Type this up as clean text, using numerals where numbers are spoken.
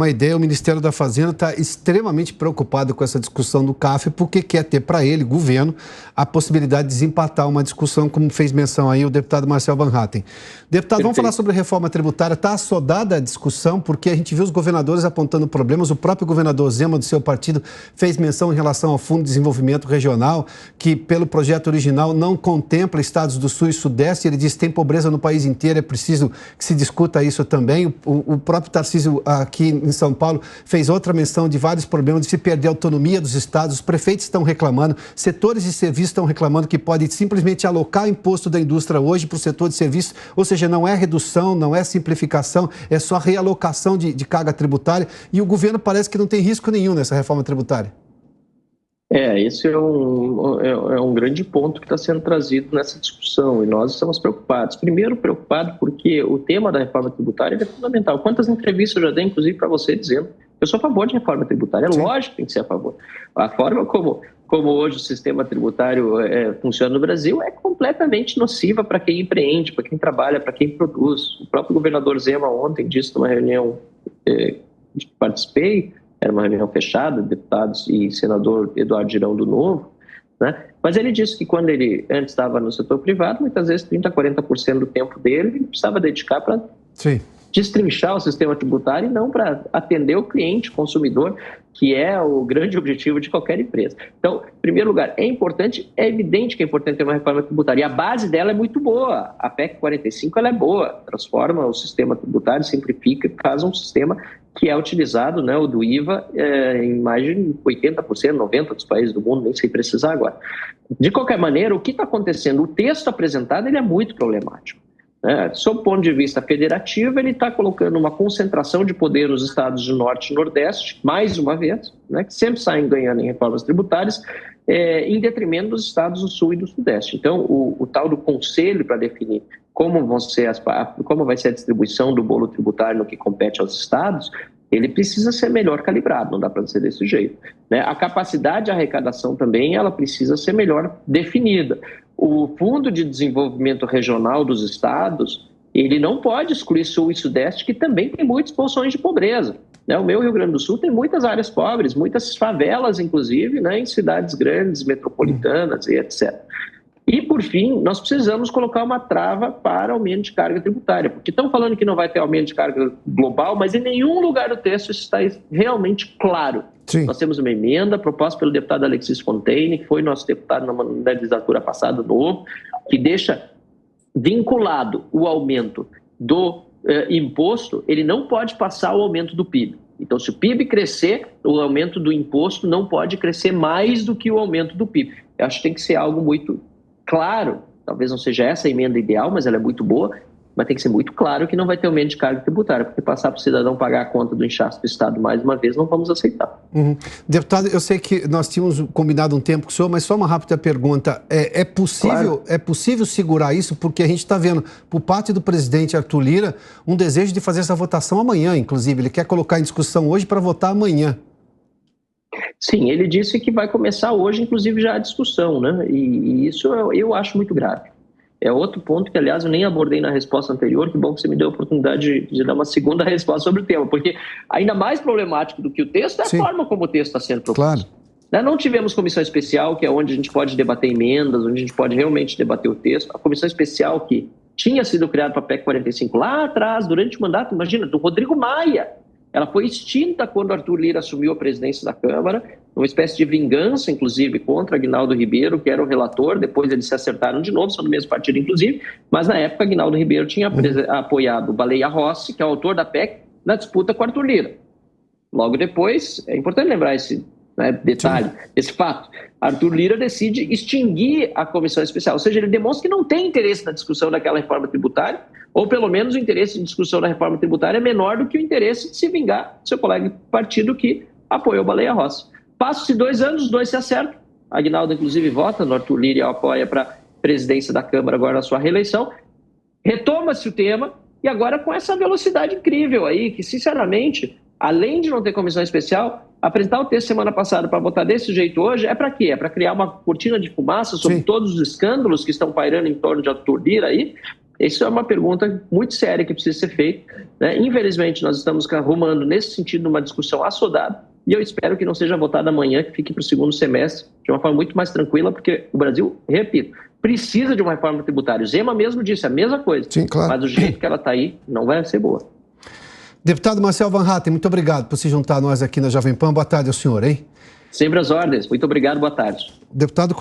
Uma ideia, o Ministério da Fazenda está extremamente preocupado com essa discussão do CAF, porque quer ter para ele, governo, a possibilidade de desempatar uma discussão, como fez menção aí o deputado Marcel Van Hatten. Deputado, vamos falar sobre a reforma tributária. Está assodada a discussão, porque a gente viu os governadores apontando problemas. O próprio governador Zema, do seu partido, fez menção em relação ao Fundo de Desenvolvimento Regional, que pelo projeto original não contempla estados do Sul e Sudeste. Ele diz que tem pobreza no país inteiro, é preciso que se discuta isso também. O próprio Tarcísio aqui em São Paulo fez outra menção de vários problemas de se perder a autonomia dos estados. Os prefeitos estão reclamando, setores de serviços estão reclamando que pode simplesmente alocar o imposto da indústria hoje para o setor de serviços, ou seja, não é redução, não é simplificação, é só realocação de carga tributária, e o governo parece que não tem risco nenhum nessa reforma tributária. Esse é um grande ponto que está sendo trazido nessa discussão e nós estamos preocupados. Primeiro, preocupado porque o tema da reforma tributária é fundamental. Quantas entrevistas eu já dei, inclusive, para você, dizendo que eu sou a favor de reforma tributária. É lógico que tem que ser a favor. A forma como hoje o sistema tributário funciona no Brasil é completamente nociva para quem empreende, para quem trabalha, para quem produz. O próprio governador Zema ontem disse numa reunião que participei, era uma reunião fechada, deputados e senador Eduardo Girão do Novo, né? Mas ele disse que quando ele antes estava no setor privado, muitas vezes 30%, 40% do tempo dele ele precisava dedicar para destrinchar o sistema tributário e não para atender o cliente, o consumidor, que é o grande objetivo de qualquer empresa. Então, em primeiro lugar, é evidente que é importante ter uma reforma tributária, e a base dela é muito boa. A PEC 45 ela é boa, transforma o sistema tributário, simplifica e faz um sistema que é utilizado, né, o do IVA, em mais de 80%, 90% dos países do mundo, nem sei precisar agora. De qualquer maneira, o que está acontecendo? O texto apresentado ele é muito problemático. Sob o ponto de vista federativo, ele está colocando uma concentração de poder nos estados do Norte e Nordeste, mais uma vez, né, que sempre saem ganhando em reformas tributárias, em detrimento dos estados do Sul e do Sudeste. Então, o tal do conselho para definir como vai ser a distribuição do bolo tributário no que compete aos estados, ele precisa ser melhor calibrado, não dá para ser desse jeito, né? A capacidade de arrecadação também ela precisa ser melhor definida. O Fundo de Desenvolvimento Regional dos estados, ele não pode excluir Sul e Sudeste, que também tem muitas posições de pobreza, né? O meu Rio Grande do Sul tem muitas áreas pobres, muitas favelas, inclusive, né, em cidades grandes, metropolitanas e etc. E, por fim, nós precisamos colocar uma trava para aumento de carga tributária, porque estão falando que não vai ter aumento de carga global, mas em nenhum lugar do texto isso está realmente claro. Sim. Nós temos uma emenda proposta pelo deputado Alexis Fontaine, que foi nosso deputado na legislatura passada, novo, que deixa vinculado o aumento do imposto, ele não pode passar o aumento do PIB. Então, se o PIB crescer, o aumento do imposto não pode crescer mais do que o aumento do PIB. Eu acho que tem que ser algo muito claro, talvez não seja essa a emenda ideal, mas ela é muito boa, mas tem que ser muito claro que não vai ter aumento de carga tributária, porque passar para o cidadão pagar a conta do inchaço do Estado mais uma vez, não vamos aceitar. Deputado, eu sei que nós tínhamos combinado um tempo com o senhor, mas só uma rápida pergunta. É possível segurar isso? Porque a gente está vendo, por parte do presidente Arthur Lira, um desejo de fazer essa votação amanhã, inclusive. Ele quer colocar em discussão hoje para votar amanhã. Sim, ele disse que vai começar hoje, inclusive, já a discussão, né? E isso eu acho muito grave. É outro ponto que, aliás, eu nem abordei na resposta anterior, que bom que você me deu a oportunidade de dar uma segunda resposta sobre o tema, porque ainda mais problemático do que o texto é a forma como o texto está sendo proposto. Claro. Não tivemos comissão especial, que é onde a gente pode debater emendas, onde a gente pode realmente debater o texto. A comissão especial que tinha sido criada para a PEC 45 lá atrás, durante o mandato, imagina, do Rodrigo Maia. Ela foi extinta quando Arthur Lira assumiu a presidência da Câmara, uma espécie de vingança, inclusive, contra Aguinaldo Ribeiro, que era o relator. Depois eles se acertaram de novo, são do mesmo partido, inclusive, mas na época Aguinaldo Ribeiro tinha apoiado o Baleia Rossi, que é o autor da PEC, na disputa com Arthur Lira. Logo depois, é importante lembrar esse detalhe, esse fato, Arthur Lira decide extinguir a comissão especial, ou seja, ele demonstra que não tem interesse na discussão daquela reforma tributária, ou pelo menos o interesse de discussão da reforma tributária é menor do que o interesse de se vingar do seu colega de partido que apoiou Baleia Rossi. Passam-se 2 anos, os dois se acertam, Aguinaldo inclusive vota no Arthur Lira e apoia para a presidência da Câmara agora na sua reeleição, retoma-se o tema e agora com essa velocidade incrível aí, que sinceramente, além de não ter comissão especial, apresentar o texto semana passada para votar desse jeito hoje é para quê? É para criar uma cortina de fumaça sobre todos os escândalos que estão pairando em torno de Arthur Lira aí, Isso é uma pergunta muito séria que precisa ser feita, né? Infelizmente, nós estamos arrumando, nesse sentido, uma discussão assodada, e eu espero que não seja votada amanhã, que fique para o segundo semestre, de uma forma muito mais tranquila, porque o Brasil, repito, precisa de uma reforma tributária. O Zema mesmo disse a mesma coisa. Sim, claro. Mas do jeito que ela está aí, não vai ser boa. Deputado Marcel Van Hatten, muito obrigado por se juntar a nós aqui na Jovem Pan. Boa tarde ao senhor, hein? Sempre às ordens. Muito obrigado, boa tarde. Deputado